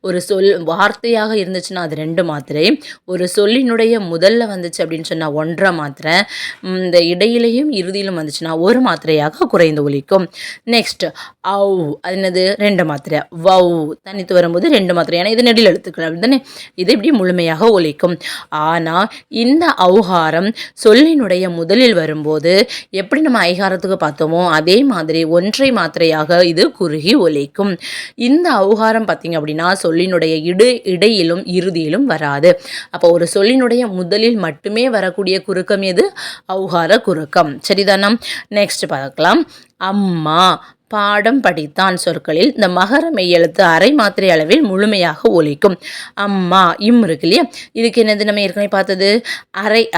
ஒரு சொல் வார்த்தையாக இருந்துச்சுன்னா அது 2 மாத்திரை. ஒரு சொல்லினுடைய முதல்ல வந்துச்சு அப்படின்னு சொன்னால் 1.5 மாத்திரை. இந்த இடையிலையும் இறுதியிலும் வந்துச்சுன்னா 1 மாத்திரையாக குறைந்து ஒலிக்கும். நெக்ஸ்ட் ஔ அது என்னது 2 மாத்திரை. வௌ தனித்து வரும்போது 2 மாத்திரை. ஏன்னா இது நெடில் எழுத்துக்கள் அப்படி தானே, இது இப்படி முழுமையாக ஒலிக்கும். ஆனால் இந்த ஔகாரம் சொல்லினுடைய முதலில் வரும்போது எப்படி நம்ம ஐகாரத்துக்கு பார்த்தோமோ அதே மாதிரி ஒன்றை மாத்திரையாக இது குறுகி ஒலிக்கும். இந்த ஔகாரம் பார்த்தீங்க அப்படின்னா சொல்லினுடைய இடையிலும் இறுதியிலும் வராது. அப்போ ஒரு சொல்லினுடைய முதலில் மட்டுமே வரக்கூடிய குறுக்கம் எது? ஔகார குறுக்கம். சரிதானா? நெக்ஸ்ட் பார்க்கலாம். அம்மா பாடம் படித்தான் சொற்களில் இந்த மகர மெய் எழுத்து அரை மாத்திரை அளவில் முழுமையாக ஒலிக்கும். அம்மா இம் இருக்கு இல்லையா, இதுக்கு என்னது நம்ம ஏற்கனவே பார்த்தது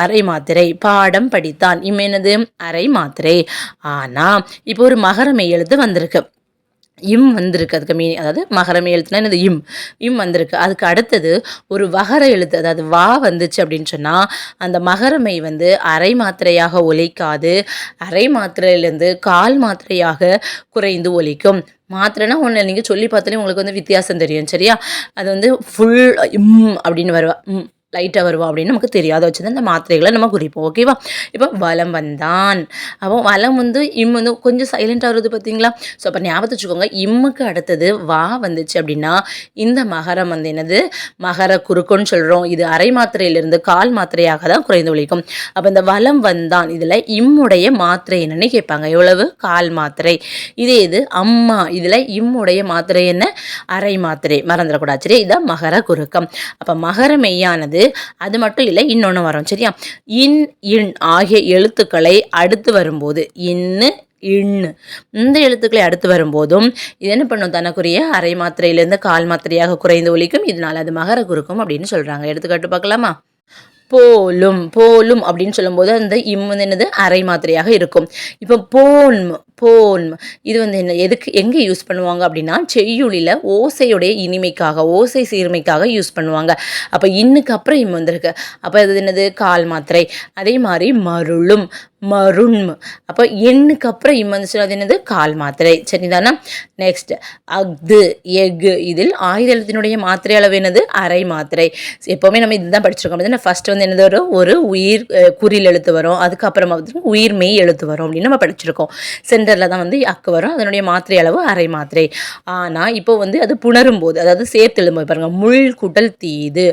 அரை மாத்திரை. பாடம் படித்தான் இம் என்னது அரை மாத்திரை. ஆனால் இப்போ ஒரு மகர மெய் எழுத்து வந்திருக்கு, இம் வந்திருக்கு. அதுக்கு மீனிங் அதாவது மகரமே எழுத்துனா என்னது இம் வந்திருக்கு. அதுக்கு அடுத்தது ஒரு வகர எழுத்து அதாவது வா வந்துச்சு அப்படின்னு சொன்னால் அந்த மகரமை அரை மாத்திரையாக ஒலிக்காது, அரை மாத்திரையிலேருந்து கால் மாத்திரையாக குறைந்து ஒலிக்கும். மாத்திரைனா ஒன்று நீங்கள் சொல்லி பார்த்தாலே உங்களுக்கு வித்தியாசம் தெரியும். சரியா? அது ஃபுல் இம் அப்படின்னு வருவா, லைட்டாக வருவா அப்படின்னு நமக்கு தெரியாத வச்சு தான் இந்த மாத்திரைகளை நம்ம குறிப்போம். ஓகேவா? இப்போ வலம் வந்தான், அப்போ வலம் இம் கொஞ்சம் சைலண்ட்டாக வருது பார்த்தீங்களா? ஸோ அப்போ ஞாபகத்தை வச்சுக்கோங்க, இம்முக்கு அடுத்தது வா வந்துச்சு அப்படின்னா இந்த மகரம் என்னது மகர குறுக்குன்னு சொல்கிறோம். இது அரை மாத்திரையிலிருந்து கால் மாத்திரையாக தான் குறைந்து ஒலிக்கும். அப்போ இந்த வலம் வந்தான் இதில் இம்முடைய மாத்திரை என்னன்னு கேட்பாங்க. எவ்வளவு? கால் மாத்திரை. இதே இது அம்மா இதில் இம்முடைய மாத்திரை என்ன? அரை மாத்திரை. மறந்துடக்கூடாது. சரி, இதான் மகர குறுக்கம். அப்போ மகர மெய்யானது அது மட்டும் இல்லை, இன்னொன்று வரும். சரியா? இன் ஆகிய எழுத்துக்களை அடுத்து வரும்போது இந்த எழுத்துக்களை அடுத்து வரும்போதும் இது என்ன பண்ணும்? தனக்குரிய அரை மாத்திரையிலிருந்து கால் மாத்திரையாக குறைந்து ஒலிக்கும். இதனால் அது மகர குறுக்கம் அப்படின்னு சொல்றாங்க. எடுத்துக்காட்டு பார்க்கலாமா? போலும் அப்படின்னு சொல்லும்போது அந்த என்னது அரை மாத்திரையாக இருக்கும். இப்போ போன்ம் இது என்ன எங்கே யூஸ் பண்ணுவாங்க அப்படின்னா செய்யுளில் ஓசையுடைய இனிமைக்காக, ஓசை சீர்மைக்காக யூஸ் பண்ணுவாங்க. அப்போ இன்னுக்கு அப்புறம் இம் வந்திருக்கு. அப்போ அது என்னது கால் மாத்திரை. அதே மாதிரி மருண் அப்போ எண்ணுக்கு அப்புறம் இம் வந்துச்சுன்னா அது என்னது கால் மாத்திரை. சரிதானா? நெக்ஸ்ட் எக் இதில் ஆயுதத்தினுடைய மாத்திரை அளவு என்னது? அரை மாத்திரை. எப்போவுமே நம்ம இதுதான் படிச்சிருக்கோம். ஃபர்ஸ்ட் என்னது வரும்? ஒரு உயிர் குறில் எழுத்து வரும், அதுக்கப்புறமா உயிர் மெய் எழுத்து வரும் அப்படின்னு நம்ம படிச்சிருக்கோம். சென்டரில் தான் அக்கு வரும், அதனுடைய மாத்திரை அளவு அரை மாத்திரை. ஆனால் இப்போ அது புணரும் போது, அதாவது சேர்த்து எழுதும்போது பாருங்க, முள் கூட்டல் தீது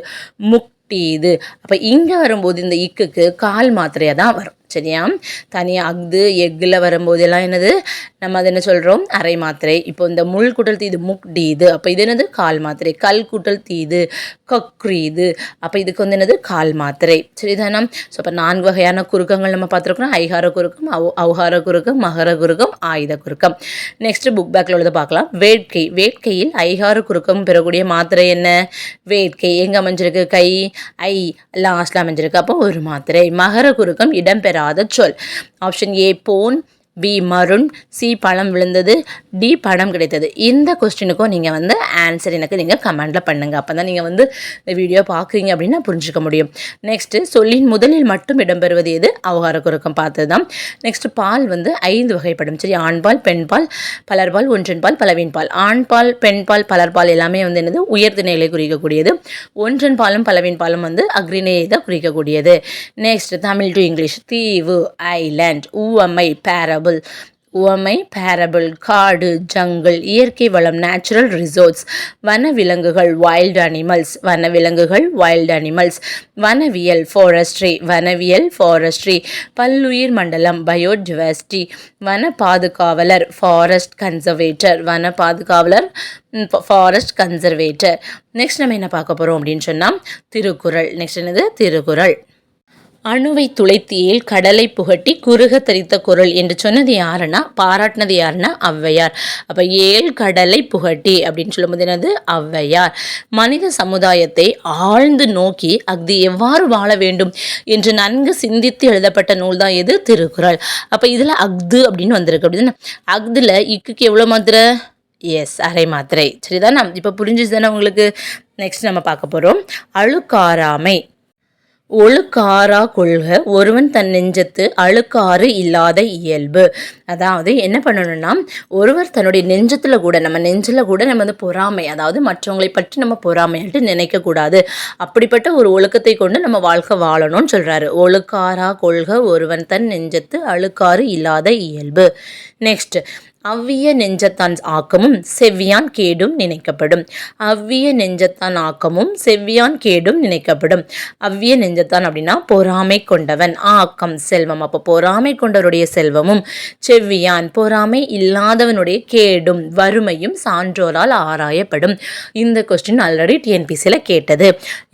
முக்டீது. அப்போ இங்கே வரும்போது இந்த இக்குக்கு கால் மாத்திரையாக தான் வரும். சரியா? தனியாக எக்கில் வரும்போது எல்லாம் என்னது நம்ம அது என்ன சொல்கிறோம்? அரை மாத்திரை. இப்போ இந்த முள் கூட்டல் தீது முக்டீது, அப்போ இது என்னது? கால் மாத்திரை. கல் கூட்டல் தீது கக்ரீது, அப்போ இதுக்கு என்னது? கால் மாத்திரை. சரிதானா? ஸோ அப்போ 4 வகையான குறுக்கங்கள் நம்ம பார்த்துருக்கோம். ஐகார குறுக்கம், ஔகார குறுக்கம், மகர குறுக்கம், ஆயுத குறுக்கம். நெக்ஸ்ட் புக் பேக்கில் உள்ளதை பார்க்கலாம். வேட்கையில் ஐகார குறுக்கம் பெறக்கூடிய மாத்திரை என்ன? வேட்கை எங்கே அமைஞ்சிருக்கு? கை ஐ லாஸ்ட்ல அமைஞ்சிருக்கு. அப்போ ஒரு மாத்திரை. மகர குறுக்கம் இடம்பெறாத சொல். ஆப்ஷன் ஏ போன், பி மருண், சி பழம் விழுந்தது, டி படம் கிடைத்தது. இந்த கொஸ்டினுக்கும் நீங்கள் ஆன்சர் எனக்கு நீங்கள் கமெண்டில் பண்ணுங்கள். அப்போ தான் நீங்கள் இந்த வீடியோ பார்க்குறீங்க அப்படின்னா புரிஞ்சுக்க முடியும். நெக்ஸ்ட்டு சொல்லின் முதலில் மட்டும் இடம்பெறுவது எது? ஔகார குறுக்கம் பார்த்தது தான். நெக்ஸ்ட் பால் 5 வகைப்படும். சரி, ஆண்பால், பெண்பால், பலர்பால், ஒன்றன்பால், பலவின்பால். ஆண்பால், பெண்பால், பலர்பால் எல்லாமே என்னது? உயர்திணைகளை குறிக்கக்கூடியது. ஒன்றன் பாலும் பலவின் பாலும் அக்ரிணையை தான் குறிக்கக்கூடியது. Next Tamil to English. தீவு ஐலாண்ட், ஊவமை பேரபிள், உவமை பேரபிள், காடு ஜங்கிள், இயற்கை வளம் நேச்சுரல் ரிசோர்ட்ஸ், வனவிலங்குகள் வைல்ட் அனிமல்ஸ், வனவியல் ஃபாரஸ்ட்ரி, பல்லுயிர் மண்டலம் பயோடைவர்சிட்டி, வன பாதுகாவலர் ஃபாரஸ்ட் கன்சர்வேட்டர். நெக்ஸ்ட் நம்ம என்ன பார்க்க போகிறோம் அப்படின்னு சொன்னால் திருக்குறள். நெக்ஸ்ட் என்னது? திருக்குறள். அணுவை துளைத்தியேல் கடலை புகட்டி குறுக தரித்த குறள் என்று சொன்னது யாருன்னா, பாராட்டினது யாருன்னா ஔவையார். அப்போ ஏல் கடலை புகட்டி அப்படின்னு சொல்லும்போது என்னது? ஔவையார். மனித சமுதாயத்தை ஆழ்ந்து நோக்கி அஃது எவ்வாறு வாழ வேண்டும் என்று நன்கு சிந்தித்து எழுதப்பட்ட நூல் தான் எது? திருக்குறள். அப்போ இதில் அஃது அப்படின்னு வந்திருக்கு. அப்படின்னா அஃதுல இக்குக்கு எவ்வளோ மாத்திரை? எஸ், அரை மாத்திரை. சரிதான், இப்போ புரிஞ்சுச்சு தானே உங்களுக்கு? நெக்ஸ்ட் நம்ம பார்க்க போகிறோம் அழுக்காராமை. ஒழுக்காரா கொள்க ஒருவன் தன் நெஞ்சத்து அழுக்காறு இல்லாத இயல்பு. அதாவது என்ன பண்ணணும்னா, ஒருவர் தன்னுடைய நெஞ்சத்தில் கூட நம்ம பொறாமை, அதாவது மற்றவங்களை பற்றி நம்ம பொறாமையாட்டு நினைக்கக்கூடாது. அப்படிப்பட்ட ஒரு ஒழுக்கத்தை கொண்டு நம்ம வாழ்க்கை வாழணும்னு சொல்கிறாரு. ஒழுக்காரா கொள்க ஒருவன் தன் நெஞ்சத்து அழுக்காறு இல்லாத இயல்பு. நெக்ஸ்ட் அவ்விய நெஞ்சத்தான் ஆக்கமும் செவ்வியான் கேடும் நினைக்கப்படும். அவ்விய நெஞ்சத்தான் ஆக்கமும் செவ்வியான் கேடும் நினைக்கப்படும். அவ்விய நெஞ்சத்தான் அப்படின்னா பொறாமை கொண்டவன், ஆக்கம் செல்வம். அப்போ பொறாமை கொண்டவருடைய செல்வமும், செவ்வியான் பொறாமை இல்லாதவனுடைய கேடும் வறுமையும் சான்றோரால் ஆராயப்படும். இந்த கொஸ்டின் ஆல்ரெடி டிஎன்பிசியில் கேட்டது.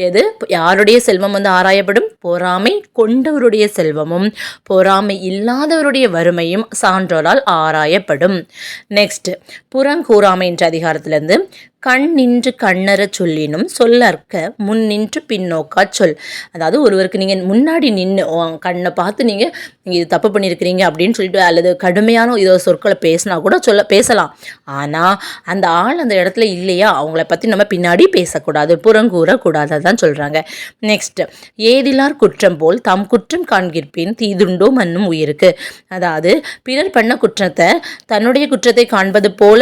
எது யாருடைய செல்வம் ஆராயப்படும்? பொறாமை கொண்டவருடைய செல்வமும் பொறாமை இல்லாதவருடைய வறுமையும் சான்றோரால் ஆராயப்படும். நெக்ஸ்ட், புறங்கூறாமை என்ற அதிகாரத்திலிருந்து கண் நின்று கண்ணறச் சொல்லினும் சொல்லற்க முன் நின்று பின்னோக்கா சொல். அதாவது ஒருவருக்கு நீங்கள் முன்னாடி நின்று கண்ணை பார்த்து நீங்கள் இது தப்பு பண்ணியிருக்கிறீங்க அப்படின்னு சொல்லிட்டு அல்லது கடுமையான இதோ சொற்களை பேசினா கூட பேசலாம். ஆனால் அந்த ஆள் அந்த இடத்துல இல்லையா, அவங்கள பற்றி நம்ம பின்னாடி பேசக்கூடாது, புறங்கூறக்கூடாது தான் சொல்கிறாங்க. நெக்ஸ்ட், ஏதிலார் குற்றம் போல் தம் குற்றம் காண்கிற்பின் தீதுண்டோ மன்னும் உயிருக்கு. அதாவது பிறர் பண்ண குற்றத்தை தன்னுடைய குற்றத்தை காண்பது போல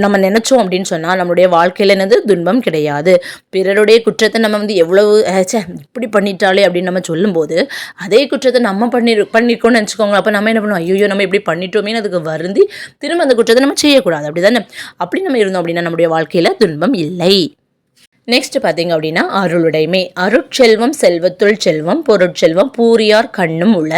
நம்ம நினைச்சோம் அப்படின்னு சொன்னால் நம்மளுடைய வாழ்க்கையில் என்னது துன்பம் கிடையாது. பிறருடைய குற்றத்தை நம்ம எவ்வளவு இப்படி பண்ணிட்டாலே அப்படின்னு நம்ம சொல்லும்போது அதே குற்றத்தை நம்ம பண்ணிருக்கோம்னு நினச்சிக்கோங்க. அப்போ நம்ம என்ன பண்ணுவோம், ஐயோ நம்ம இப்படி பண்ணிட்டோமேனு அதுக்கு வருந்தி திரும்ப அந்த குற்றத்தை நம்ம செய்யக்கூடாது. அப்படி தானே? அப்படி நம்ம இருந்தோம் அப்படின்னா நம்முடைய வாழ்க்கையில் துன்பம் இல்லை. நெக்ஸ்ட் பார்த்தீங்க அப்படின்னா அருளுடைமை. அருட்செல்வம் செல்வத்துள் செல்வம் பொருட்செல்வம் பூரியார் கண்ணும் உள்ள.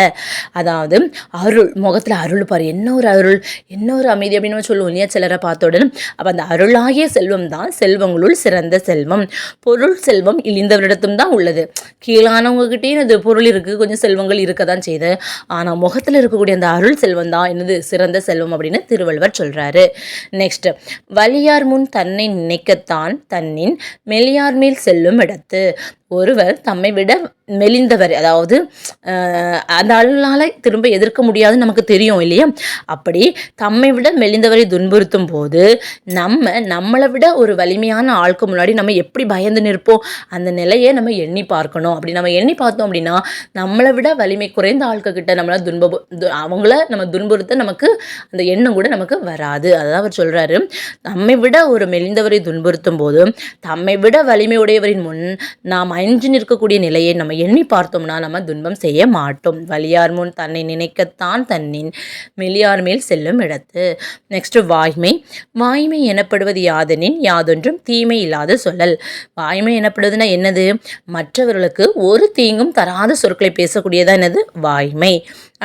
அதாவது அருள், முகத்தில் அருள் பாரு, என்ன ஒரு அருள், என்ன ஒரு அமைதி அப்படின்னு நம்ம சொல்லுவோம் இல்லையா சிலரை பார்த்த உடனே. அப்போ அந்த அருளாகிய செல்வம் தான் செல்வங்களுள் சிறந்த செல்வம். பொருள் செல்வம் இழிந்தவரிடத்தும் தான் உள்ளது. கீழானவங்ககிட்டேயும் அது பொருள் இருக்குது, கொஞ்சம் செல்வங்கள் இருக்க தான் செய்யுது. ஆனால் முகத்தில் இருக்கக்கூடிய அந்த அருள் செல்வம் தான் என்னது சிறந்த செல்வம் அப்படின்னு திருவள்ளுவர் சொல்கிறாரு. நெக்ஸ்ட், வலியார் முன் தன்னை நினைக்கத்தான் தன்னின் மெலியார் மேல் செல்லும் இடத்து. ஒருவர் தம்மை விட மெலிந்தவர், அதாவது அந்த ஆளால் திரும்ப எதிர்க்க முடியாதுன்னு நமக்கு தெரியும் இல்லையா. அப்படி தம்மை விட மெலிந்தவரை துன்புறுத்தும் போது நம்மளை விட ஒரு வலிமையான ஆளுக்கு முன்னாடி நம்ம எப்படி பயந்து நிற்போம், அந்த நிலையை நம்ம எண்ணி பார்க்கணும். அப்படி நம்ம எண்ணி பார்த்தோம் அப்படின்னா நம்மளை விட வலிமை குறைந்த ஆட்கக்கிட்ட அவங்கள நம்ம துன்புறுத்த நமக்கு அந்த எண்ணம் கூட நமக்கு வராது. அதான் அவர் சொல்கிறாரு, நம்மை விட ஒரு மெலிந்தவரை துன்புறுத்தும் போது தம்மை விட வலிமையுடையவரின் முன் நாம் அஞ்சு நிற்கக்கூடிய நிலையை நம்ம எண்ணி பார்த்தோம்னா நம்ம துன்பம் செய்ய மாட்டோம். வலியார் முன் தன்னை நினைக்கத்தான் தன்னின் மெலியார் மேல் செல்லும் இடத்து. நெக்ஸ்ட், வாய்மை. வாய்மை எனப்படுவது யாதெனின் யாதொன்றும் தீமை இல்லாத சொல்லல். வாய்மை எனப்படுவதுன்னா என்னது? மற்றவர்களுக்கு ஒரு தீங்கும் தராத சொற்களை பேசக்கூடியதான் என்னது? வாய்மை.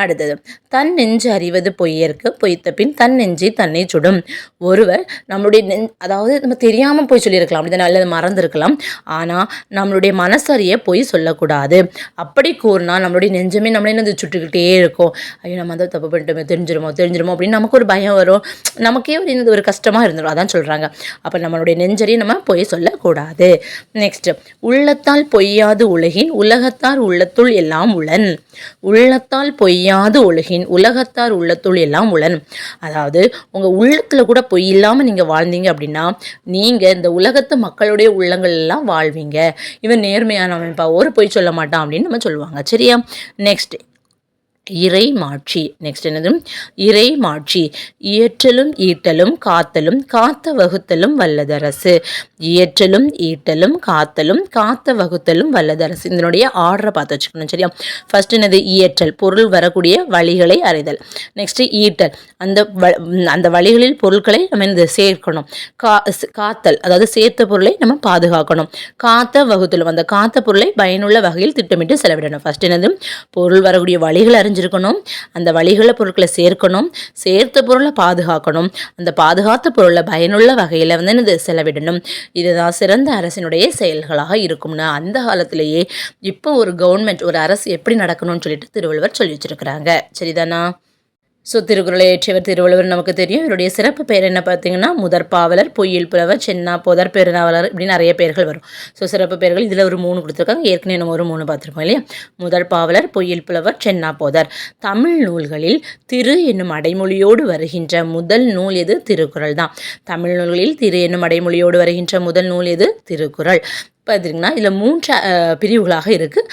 அடுத்தது, தன் நெஞ்சு அறிவது பொய்யற்கு பொய்த்த பின் தன் நெஞ்சை தன்னை சுடும். ஒருவர் நம்மளுடைய அதாவது நம்ம தெரியாமல் போய் சொல்லியிருக்கலாம், அப்படி தானே, அல்லது மறந்துருக்கலாம். ஆனால் நம்மளுடைய மனசறிய போய் சொல்லக்கூடாது. அப்படி கூறினா நம்மளுடைய நெஞ்சமே நம்மளே என்னது சுட்டுக்கிட்டே இருக்கும். ஐயோ நம்ம அதை தப்பு பண்ணிட்டோமே, தெரிஞ்சிருமோ அப்படின்னு நமக்கு ஒரு பயம் வரும், நமக்கே ஒரு கஷ்டமாக இருந்துடும். அதான் சொல்கிறாங்க. அப்போ நம்மளுடைய நெஞ்சறியை நம்ம போய் சொல்லக்கூடாது. நெக்ஸ்ட், உள்ளத்தால் பொய்யாது உலகின் உலகத்தார் உள்ளத்துள் எல்லாம் உளன். உள்ளத்தால் பொய்யாது ஒழுகின் உலகத்தார் உள்ளத்துள் எல்லாம் உளன். அதாவது உங்கள் உள்ளத்தில் கூட பொய் இல்லாமல் நீங்கள் வாழ்ந்தீங்க அப்படின்னா நீங்கள் இந்த உலகத்து மக்களுடைய உள்ளங்கள் எல்லாம் வாழ்வீங்க. இவன் நேர்மையானவன்பா, ஒரு பொய் சொல்ல மாட்டான் அப்படின்னு நம்ம சொல்லுவாங்க. சரியா? நெக்ஸ்ட், இறை மாட்சி. நெக்ஸ்ட் என்னது? இறை மாட்சி. இயற்றலும் ஈட்டலும் காத்தலும் காத்த வகுத்தலும் வல்லதரசு. இயற்றலும் ஈட்டலும் காத்தலும் காத்த வகுத்தலும் வல்லதரசு. இதனுடைய ஆர்டரை பார்த்து வச்சுக்கணும். சரியா? ஃபர்ஸ்ட் என்னது? இயற்றல், பொருள் வரக்கூடிய வழிகளை அறிதல். நெக்ஸ்ட் ஈட்டல், அந்த வழிகளில் பொருட்களை நம்ம இந்த சேர்க்கணும். காத்தல், அதாவது சேர்த்த பொருளை நம்ம பாதுகாக்கணும். காத்த வகுத்தலும், அந்த காத்த பொருளை பயனுள்ள வகையில் திட்டமிட்டு செலவிடணும். ஃபர்ஸ்ட் என்னது? பொருள் வரக்கூடிய வழிகளை அறிஞ்சிருக்கணும், அந்த வழிகளில் பொருட்களை சேர்க்கணும், சேர்த்த பொருளை பாதுகாக்கணும், அந்த பாதுகாத்த பொருளை பயனுள்ள வகையில் என்னது செலவிடணும். இதுதான் சிறந்த அரசினுடைய செயல்களாக இருக்கும்னு அந்த காலத்திலேயே இப்போ ஒரு கவர்மெண்ட், ஒரு அரசு எப்படி நடக்கணும்னு சொல்லிட்டு திருவள்ளுவர் சொல்லி வச்சிருக்கிறாங்க. சரிதானா? ஸோ திருக்குறளை ஏற்றியவர் திருவள்ளுவர் நமக்கு தெரியும். இவருடைய சிறப்பு பெயர் என்ன பார்த்தீங்கன்னா முதற்பாவலர், பொய்யில் புலவர், சென்னா போதர், பெருநாவலர், இப்படி நிறைய பேர்கள் வரும். ஸோ சிறப்பு பெயர்கள் இதில் ஒரு 3 கொடுத்துருக்காங்க. ஏற்கனவே நம்ம ஒரு 3 பார்த்துருக்கோம் இல்லையா? முதற்பாவலர், பொய்யில் புலவர், சென்னா போதர். தமிழ் நூல்களில் திரு என்னும் அடைமொழியோடு வருகின்ற முதல் நூல் எது? திருக்குறள் தான். தமிழ் நூல்களில் திரு என்னும் அடைமொழியோடு வருகின்ற முதல் நூல் எது? திருக்குறள். பார்த்திங்கன்னா இதில் 3 பிரிவுகளாக இருக்குது.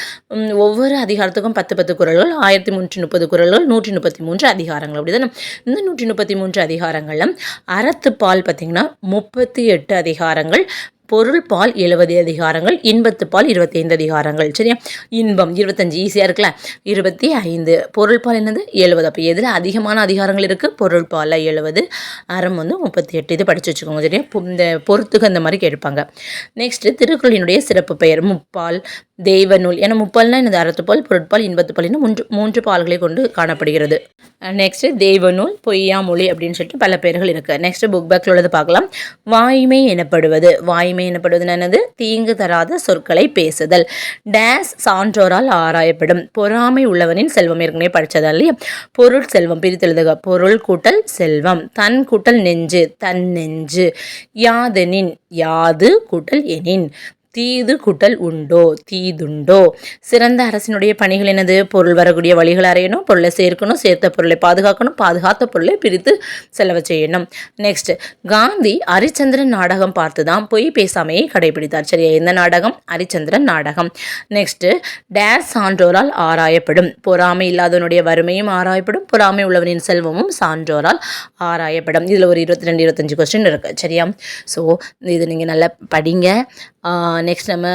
ஒவ்வொரு அதிகாரத்துக்கும் 10 குறள்கள், 1330 குறள்கள், 133 அதிகாரங்கள். அப்படி தானே? இந்த 133 அதிகாரங்களில் அறத்துப்பால் பார்த்திங்கன்னா 38 அதிகாரங்கள், பொருள் பால் 70 அதிகாரங்கள், இன்பத்து பால் 25 அதிகாரங்கள். சரியா? இன்பம் 25 ஈஸியாக இருக்குல்ல, 25. பொருள் பால் என்னது 70. அப்போ எதில் அதிகமான அதிகாரங்கள் இருக்குது? பொருள் பாலில் 70. அறம் 38. இது படித்து வச்சுக்கோங்க. சரியா? இந்த பொறுத்துக்கு அந்த மாதிரி கேட்பாங்க. நெக்ஸ்ட்டு திருக்குறளினுடைய சிறப்பு பெயர் முப்பால், தெய்வ நூல். ஏன்னா முப்பால்னா என்னது? அறத்துப்பால், பொருட்பால், இன்பத்துப்பால் இன்னும் மூன்று பால்களை கொண்டு காணப்படுகிறது. நெக்ஸ்ட்டு தெய்வ நூல், பொய்யாமொழி அப்படின்னு சொல்லிட்டு பல பெயர்கள் இருக்குது. நெக்ஸ்ட்டு புக் பேக்கில் உள்ளது பார்க்கலாம். வாய்மை எனப்படுவது. வாய்மை எனப்படுவது என்னது? தீங்கு தராத சொற்களை பேசுதல். டேஸ் சான்றோரால் ஆராயப்படும். பொறாமை உள்ளவனின் செல்வம். ஏற்கனவே படித்ததா இல்லையா? பொருள் செல்வம் பிரித்தெழுதுக. பொருள் கூட்டல் செல்வம். தன் கூட்டல் நெஞ்சு, தன் நெஞ்சு. யாதெனின், யாது கூட்டல் எனின். தீது கூட்டல் உண்டோ, தீதுண்டோ. சிறந்த அரசினுடைய பணிகள் என்னது? பொருள் வரக்கூடிய வழிகளை அறியணும், பொருளை சேர்க்கணும், சேர்த்த பொருளை பாதுகாக்கணும், பாதுகாத்த பொருளை பிரித்து செலவு செய்யணும். நெக்ஸ்ட், காந்தி ஹரிச்சந்திரன் நாடகம் பார்த்து தான் பொய் பேசாமையை கடைபிடித்தார். சரியா? எந்த நாடகம்? ஹரிச்சந்திரன் நாடகம். நெக்ஸ்ட், டேஸ் சான்றோரால் ஆராயப்படும். பொறாமை இல்லாதவனுடைய வறுமையும் ஆராயப்படும், பொறாமை உள்ளவனின் செல்வமும் சான்றோரால் ஆராயப்படும். இதில் ஒரு 22-25 கொஸ்டின் இருக்குது. சரியா? ஸோ இது நீங்கள் நல்லா படிங்க. நெக்ஸ்ட் நம்ம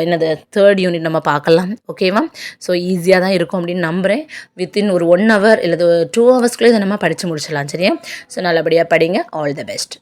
என்னது 3rd யூனிட் நம்ம பார்க்கலாம். ஓகேவா? ஸோ ஈஸியாக தான் இருக்கும் அப்படின்னு நம்புகிறேன். வித்தின் ஒரு 1 hour இல்லை 2 hours இதை நம்ம படித்து முடிச்சிடலாம். சரியா? ஸோ நல்லபடியாக படிங்க. All the best.